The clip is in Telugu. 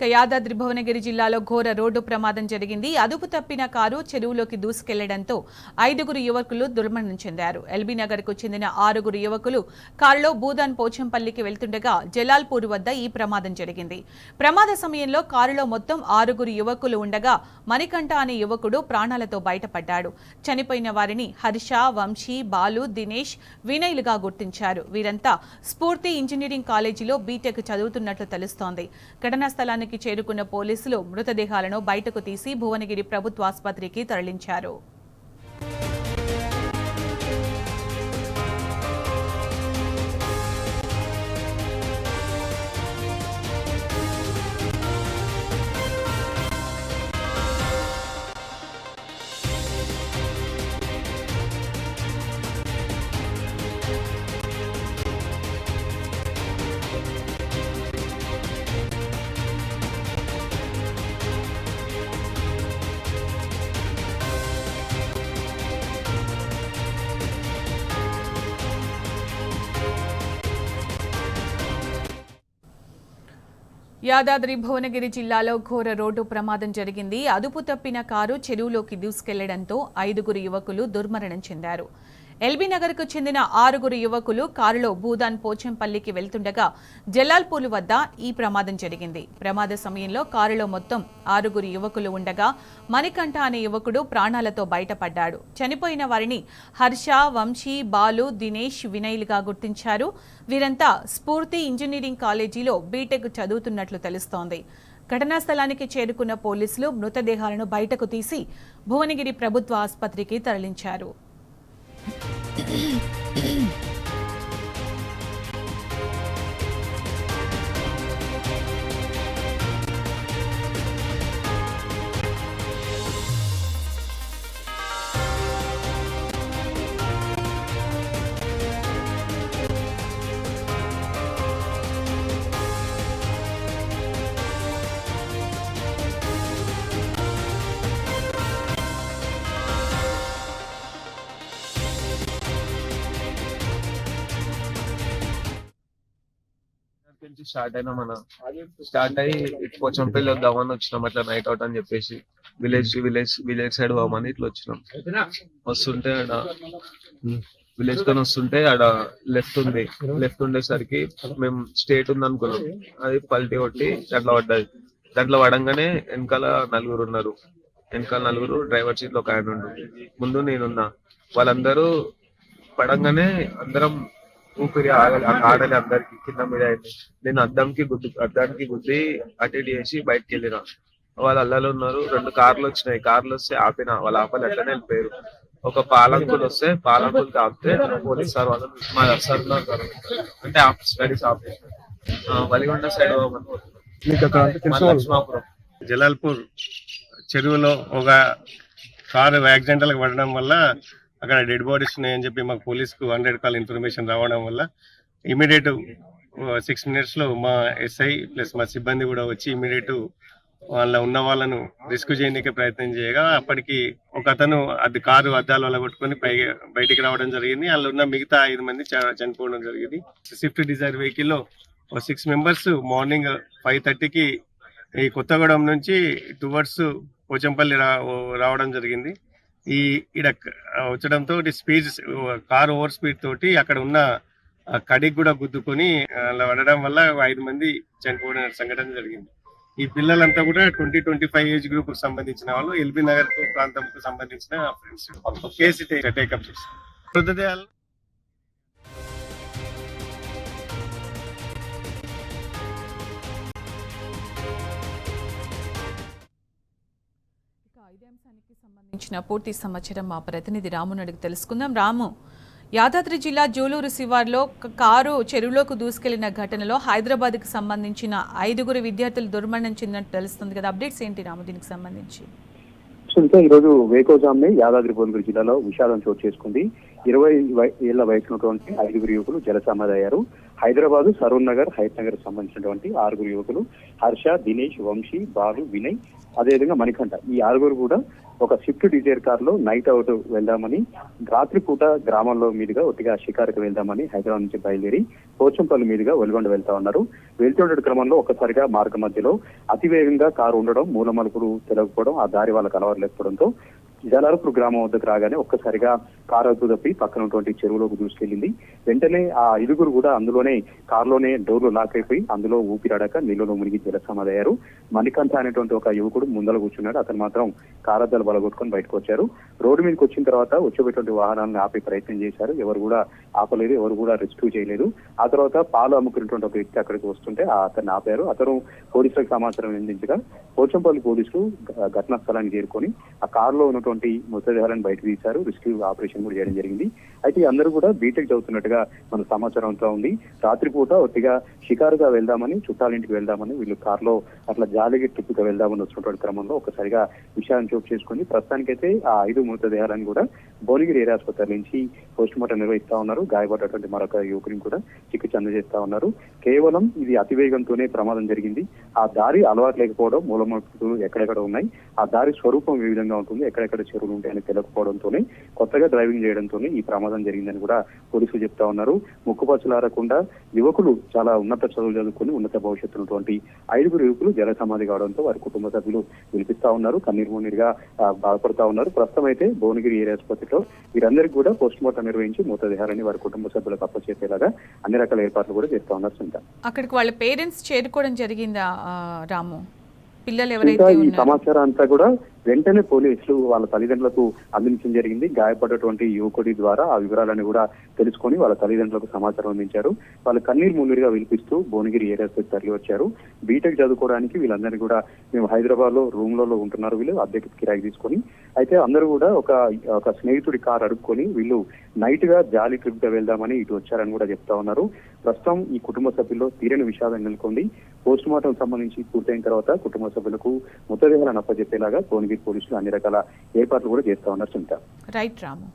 యాదాద్రి భువనగిరి జిల్లాలో ఘోర రోడ్డు ప్రమాదం జరిగింది. అదుపు తప్పిన కారు చెరువులోకి దూసుకెళ్లడంతో 5గురు యువకులు దుర్మరణం చెందారు. ఎల్బీ నగర్ కు చెందిన 6గురు యువకులు కారులో భూదాన్ పోచంపల్లికి వెళ్తుండగా జలాల్పూర్ వద్ద ఈ ప్రమాదం జరిగింది. ప్రమాద సమయంలో కారులో మొత్తం 6గురు యువకులు ఉండగా మణికంఠ అనే యువకుడు ప్రాణాలతో బయటపడ్డాడు. చనిపోయిన వారిని హర్ష, వంశీ, బాలు, దినేష్, వినయ్లుగా గుర్తించారు. వీరంతా స్ఫూర్తి ఇంజనీరింగ్ కాలేజీలో బీటెక్ చదువుతున్నట్లు తెలుస్తోంది. ఘటనా స్థలానికి చేరుకున్న పోలీసులు మృతదేహాలను బయటకు తీసి భువనగిరి ప్రభుత్వ ఆసుపత్రికి తరలించారు. యాదాద్రి భువనగిరి జిల్లాలో ఘోర రోడ్డు ప్రమాదం జరిగింది. అదుపు తప్పిన కారు చెరువులోకి దూసుకెళ్లడంతో 5గురు యువకులు దుర్మరణం చెందారు. ఎల్బీ నగర్ కు చెందిన 6గురు యువకులు కారులో భూదాన్ పోచంపల్లికి వెళ్తుండగా జలాల్పూర్ వద్ద ఈ ప్రమాదం జరిగింది. ప్రమాద సమయంలో కారులో మొత్తం 6గురు యువకులు ఉండగా మణికంఠ అనే యువకుడు ప్రాణాలతో బయటపడ్డాడు. చనిపోయిన వారిని హర్ష, వంశీ, బాలు, దినేష్, వినయ్లుగా గుర్తించారు. వీరంతా స్ఫూర్తి ఇంజనీరింగ్ కాలేజీలో బీటెక్ చదువుతున్నట్లు తెలుస్తోంది. ఘటనా స్థలానికి చేరుకున్న పోలీసులు మృతదేహాలను బయటకు తీసి భువనగిరి ప్రభుత్వ ఆసుపత్రికి తరలించారు. స్టార్ట్ అయ్యి ఇటు పోచంపల్లి వద్దామని వచ్చినాం. అట్లా నైట్ అవుట్ అని చెప్పేసి విలేజ్ సైడ్ పోమని ఇట్లా వచ్చినాం. వస్తుంటే విలేజ్ తో వస్తుంటే ఆడ లెఫ్ట్ ఉండేసరికి మేము స్టేట్ ఉంది అనుకున్నాం. అది పల్టీ కొట్టి దాంట్లో పడ్డది. దాంట్లో పడంగానే వెనకాల నలుగురు డ్రైవర్ సీట్ లో ఒక ఆయన ఉండు, ముందు నేనున్నా. వాళ్ళందరూ పడంగానే అందరం ఊపిరి ఆడలే, అందరికి కింద మీద అయింది. నేను అద్దానికి గుద్ది అటు చేసి బయటకు వెళ్ళిన. వాళ్ళు అల్లాలో ఉన్నారు. 2 కార్లు వచ్చినాయి. కార్లు వస్తే ఆపిన, వాళ్ళు ఆపలు అట్లనే వెళ్ళిపోయారు. ఒక పాలంకులు వస్తే పాలంకులకి ఆపితే పోలీస్ సార్ వాళ్ళు మా సార్ అంటే స్టడీస్ ఆపే వలిగొండ సైడ్ లక్ష్మాపురం జలాల్పూర్ చెరువులో ఒక కారు యాక్సిడెంటల్ పడడం వల్ల అక్కడ డెడ్ బాడీస్ ఉన్నాయని చెప్పి మాకు పోలీసుకు 100 కాల్ ఇన్ఫర్మేషన్ రావడం వల్ల ఇమీడియట్ 6 minutes లో మా ఎస్ఐ ప్లస్ మా సిబ్బంది కూడా వచ్చి ఇమీడియట్ ఉన్న వాళ్ళను రెస్క్యూ చేయడానికి ప్రయత్నం చేయగా అప్పటికి ఒక అతను కారు అద్దాల వల్ల కొట్టుకొని బయటికి రావడం జరిగింది. అందులో ఉన్న మిగతా 5 మంది చనిపోవడం జరిగింది. స్విఫ్ట్ డిజైర్ వెహికల్ లో 6 members మార్నింగ్ 5:30కి ఈ కొత్తగూడెం నుంచి టువర్డ్స్ పోచంపల్లి రావడం జరిగింది. ఈడ వచ్చడంతో స్పీడ్ కారు ఓవర్ స్పీడ్ తోటి అక్కడ ఉన్న కడికి కూడా గుద్దుకొని అలా పడడం వల్ల 5 మంది చనిపోవడం సంఘటన జరిగింది. ఈ పిల్లలంతా కూడా 20-25 ఏజ్ గ్రూప్ కు సంబంధించిన వాళ్ళు, ఎల్బీ నగర్ ప్రాంతంకు సంబంధించిన ఫ్రెండ్స్. కేసు టేకప్ చేస్తారు. మృతదేహాలు సంబంధించిన పూర్తి సమాచారం మా ప్రతినిధి రామును అడిగి తెలుసుకుందాం. రాము, యాదాద్రి జిల్లా జూలూరు శివార్లో కారు చెరువులోకి దూసుకెళ్లిన ఘటనలో హైదరాబాద్కి సంబంధించిన 5గురు విద్యార్థులు దుర్మరణం చెందినట్టు తెలుస్తుంది కదా, అప్డేట్స్ ఏంటి రాము దీనికి సంబంధించి? ఈరోజు వేకోజామ్ని యాదాద్రి భువనగిరి జిల్లాలో విషాదం చోటు చేసుకుంది. 20 ఏళ్ల వయసున్నటువంటి 5గురు యువకులు జలసమాధయ్యారు. హైదరాబాద్ సరూర్ నగర్, హైత్ నగర్ సంబంధించినటువంటి 6గురు యువకులు హర్ష, దినేష్, వంశీ, బాలు, వినయ్, అదేవిధంగా మణికంఠ, ఈ 6గురు కూడా ఒక స్విఫ్ట్ డిజైర్ కార్ లో నైట్ అవుట్ వెళ్దామని రాత్రిపూట గ్రామంలో మీదుగా ఒట్టిగా షికారుకు వెళ్దామని హైదరాబాద్ నుంచి బయలుదేరి పోచంపల్లి మీదుగా వెలుగొండ వెళ్తా ఉన్నారు. వెళ్తుండే క్రమంలో ఒక్కసారిగా మార్గ మధ్యలో అతివేగంగా కారు ఉండడం, మూల మలుపులు తెలియకపోవడం, ఆ దారి వాళ్ళకు అలవాటు లేకపోవడంతో జలాలపూర్ గ్రామం వద్దకు రాగానే ఒక్కసారిగా కారు అదుపు తప్పి పక్కన ఉన్నటువంటి చెరువులోకి దూసుకెళ్లింది. వెంటనే ఆ ఐదుగురు కూడా అందులోనే కారులోనే డోర్లు లాక్ అయిపోయి అందులో ఊపిరాడక నీళ్ళలో మునిగి జలసమాధయ్యారు. మణికంఠ అనేటువంటి ఒక యువకుడు ముందర కూర్చున్నాడు. అతను మాత్రం కారద్దాలు బలగొట్టుకొని బయటకు వచ్చారు. రోడ్డు మీదకి వచ్చిన తర్వాత వచ్చేటువంటి వాహనాలను ఆపే ప్రయత్నం చేశారు. ఎవరు కూడా ఆపలేదు, ఎవరు కూడా రెస్క్యూ చేయలేదు. ఆ తర్వాత పాలు అమ్ముకున్నటువంటి ఒక వ్యక్తి అక్కడికి వస్తుంటే అతన్ని ఆపారు. అతను పోలీసులకు సమాచారం అందించగా పోచంపల్లి పోలీసులు ఘటనా స్థలానికి చేరుకొని ఆ కారులో ఉన్నటువంటి మృతదేహాలను బయట తీశారు. రెస్క్యూ ఆపరేషన్ కూడా చేయడం జరిగింది. అయితే అందరూ కూడా బీటెక్ చదువుతున్నట్టుగా మన సమాచారం అంతా ఉంది. రాత్రిపూట ఒట్టిగా షికారుగా వెళ్దామని, చుట్టాలింటికి వెళ్దామని వీళ్ళు కారులో అట్లా జాలిగి ట్రిప్గా వెళ్దామని వచ్చినటువంటి క్రమంలో ఒకసారిగా విషయాన్ని చోటు చేసుకుని ప్రస్తుతానికైతే ఆ 5 మృతదేహాలను కూడా భువనగిరి ఏరియా ఆసుపత్రి నుంచి పోస్ట్ మార్టం నిర్వహిస్తా ఉన్నారు. గాయపడ్డటువంటి మరొక యువకుని కూడా చికిత్స అందజేస్తా ఉన్నారు. కేవలం ఇది అతివేగంతోనే ప్రమాదం జరిగింది. ఆ దారి అలవాటు లేకపోవడం, మూలమూలలు ఎక్కడెక్కడ ఉన్నాయి, ఆ దారి స్వరూపం ఏ విధంగా ఉంటుంది, ఎక్కడెక్కడ చెరువులు ఉంటాయని తెలియకపోవడంతోనే కొత్తగా డ్రైవింగ్ చేయడంతోనే ఈ ప్రమాదం జరిగిందని కూడా పోలీసులు చెప్తా ఉన్నారు. ముక్కుపచ్చలారకుండా యువకులు చాలా ఉన్నత చదువులు చదువుకుని ఉన్నత భవిష్యత్తు ఉన్నటువంటి 5 యువకులు జల సమాధి కావడంతో వారి కుటుంబ సభ్యులు పిలిపిస్తా ఉన్నారు. కన్నీరు మున్నీరుగా బాధపడతా ఉన్నారు. ప్రస్తుతం అయితే భువనగిరి ఏరియా ఆసుపత్రిలో వీరందరికీ కూడా పోస్ట్ మార్టం నిర్వహించి మృతదేహాలని వారి కుటుంబ సభ్యులకు అప్పచెప్పేలాగా అన్ని రకాల ఏర్పాట్లు కూడా చేస్తా ఉన్నారు. అక్కడికి వాళ్ళ పేరెంట్స్ చేరుకోవడం జరిగిందా రాము? పిల్లలు ఇంకా ఎవరైతే ఈ సమాచారం అంతా కూడా వెంటనే పోలీసులు వాళ్ళ తల్లిదండ్రులకు అందించడం జరిగింది. గాయపడ్డటువంటి యువకుడి ద్వారా ఆ వివరాలను కూడా తెలుసుకొని వాళ్ళ తల్లిదండ్రులకు సమాచారం అందించారు. వాళ్ళు కన్నీరు మున్నీరుగా వినిపిస్తూ భువనగిరి ఏరియాకి తరలి వచ్చారు. బీటెక్ చదువుకోవడానికి వీళ్ళందరినీ కూడా మేము హైదరాబాద్ లో రూమ్లలో ఉంటున్నారు వీళ్ళు అద్దెకి కిరాయి తీసుకొని. అయితే అందరూ కూడా ఒక స్నేహితుడి కారు అడుక్కొని వీళ్ళు నైట్ గా జాలీ ట్రిప్ గా వెళ్దామని ఇటు వచ్చారని కూడా చెప్తా ఉన్నారు. ప్రస్తుతం ఈ కుటుంబ సభ్యుల్లో తీరని విషాదం నెలకొంది. పోస్ట్ మార్టం సంబంధించి పూర్తయిన తర్వాత కుటుంబ సభ్యులకు మృతదేహాలను అప్పచెప్పేలాగా భువనగిరి పోలీసులు అన్ని రకాల ఏర్పాట్లు కూడా చేస్తా ఉన్నారు. రైట్ రాము.